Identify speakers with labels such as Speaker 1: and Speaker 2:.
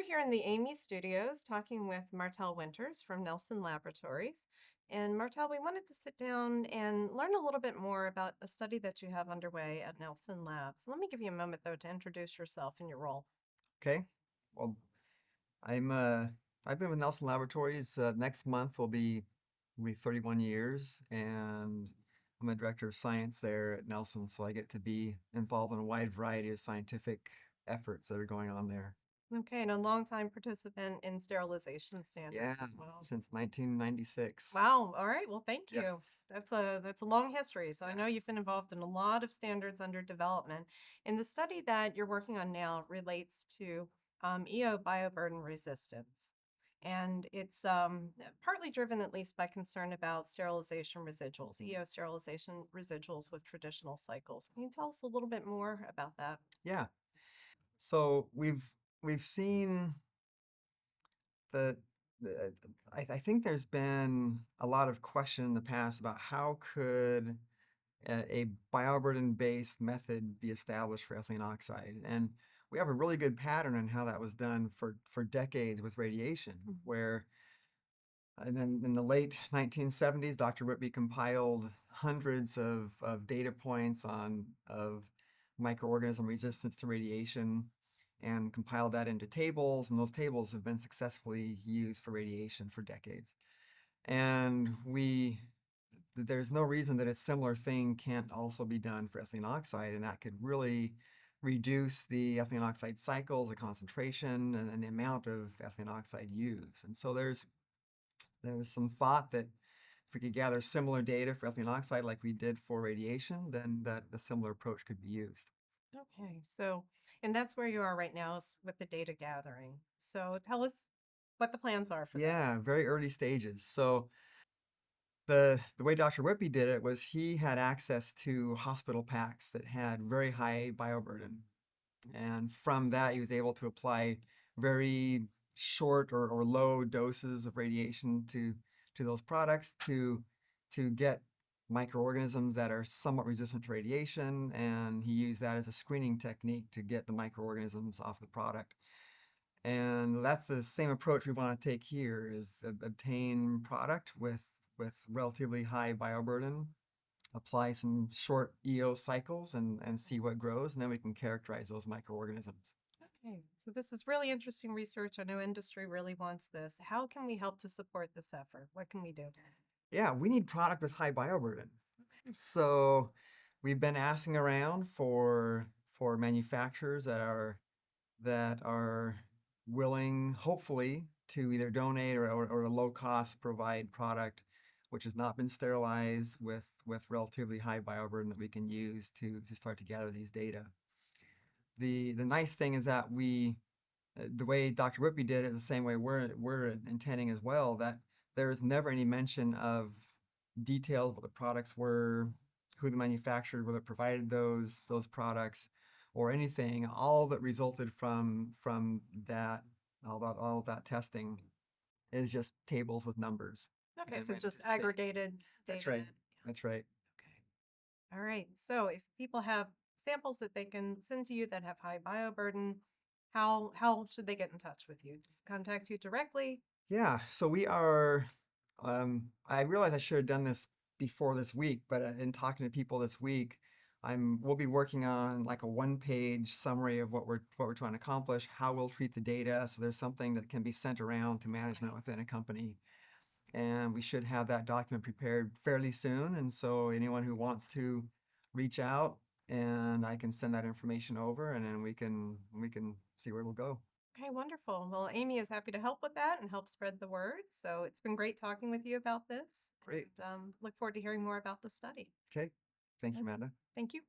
Speaker 1: here in the Amy Studios talking with Martell Winters from Nelson Laboratories. And Martell, we wanted to sit down and learn a little bit more about a study that you have underway at Nelson Labs. Let me give you a moment, though, to introduce yourself and your role.
Speaker 2: Okay. Well, I'm I've been with Nelson Laboratories. Next month will be 31 years, and I'm a director of science there at Nelson, so I get to be involved in a wide variety of scientific efforts that are going on there.
Speaker 1: Okay, and a longtime participant in sterilization
Speaker 2: Yeah,
Speaker 1: standards as well.
Speaker 2: since 1996.
Speaker 1: Wow. All right. Well, thank
Speaker 2: Yeah.
Speaker 1: you. That's a long history. So I know you've been involved in a lot of standards under development. And the study that you're working on now relates to EO bioburden resistance. And it's partly driven, at least, by concern about sterilization residuals, EO sterilization residuals with traditional cycles. Can you tell us a little bit more about that?
Speaker 2: Yeah. So we've seen the, the I think there's been a lot of question in the past about how could a bioburden-based method be established for ethylene oxide. And we have a really good pattern on how that was done for decades with radiation, where and then in the late 1970s, Dr. Whitby compiled hundreds of data points of microorganism resistance to radiation and compiled that into tables, and those tables have been successfully used for radiation for decades. And there's no reason that a similar thing can't also be done for ethylene oxide, and that could really reduce the ethylene oxide cycles, the concentration, and the amount of ethylene oxide used. And so there's some thought that if we could gather similar data for ethylene oxide like we did for radiation, then that a similar approach could be used.
Speaker 1: Okay, so, and that's where you are right now is with the data gathering. So tell us what the plans are for that.
Speaker 2: Yeah, very early stages. So the way Dr. Whitby did it was he had access to hospital packs that had very high bioburden. And from that, he was able to apply very short or low doses of radiation to those products to get microorganisms that are somewhat resistant to radiation. And he used that as a screening technique to get the microorganisms off the product. And that's the same approach we want to take here is obtain product with relatively high bioburden, apply some short EO cycles and see what grows, and then we can characterize those microorganisms.
Speaker 1: Okay, so this is really interesting research. I know industry really wants this. How can we help to support this effort? What can we do?
Speaker 2: Yeah, we need product with high bioburden. So we've been asking around for manufacturers that are willing, hopefully, to either donate or a low cost provide product which has not been sterilized with relatively high bioburden that we can use to start to gather these data. The nice thing is that the way Dr. Whitby did it is the same way we're intending as well, that there is never any mention of details of what the products were, who the manufacturer were that provided those products, or anything. All that resulted from that all of that testing is just tables with numbers
Speaker 1: Okay,
Speaker 2: and
Speaker 1: so
Speaker 2: random
Speaker 1: just
Speaker 2: participation.
Speaker 1: aggregated
Speaker 2: That's
Speaker 1: data.
Speaker 2: right. That's right.
Speaker 1: Okay. All right. So if people have samples that they can send to you that have high bioburden, how should they get in touch with you? Just contact you directly?
Speaker 2: Yeah. So we are. I realize I should have done this before this week, but in talking to people this week, we'll be working on like a one-page summary of what we're trying to accomplish, how we'll treat the data. So there's something that can be sent around to management within a company, and we should have that document prepared fairly soon. And so anyone who wants to reach out, and I can send that information over, and then we can see where it'll go.
Speaker 1: Okay, wonderful. Well, Amy is happy to help with that and help spread the word. So it's been great talking with you about this
Speaker 2: Great.
Speaker 1: and look forward to hearing more about the study.
Speaker 2: Okay. Thank you,
Speaker 1: Okay,
Speaker 2: Amanda.
Speaker 1: thank you.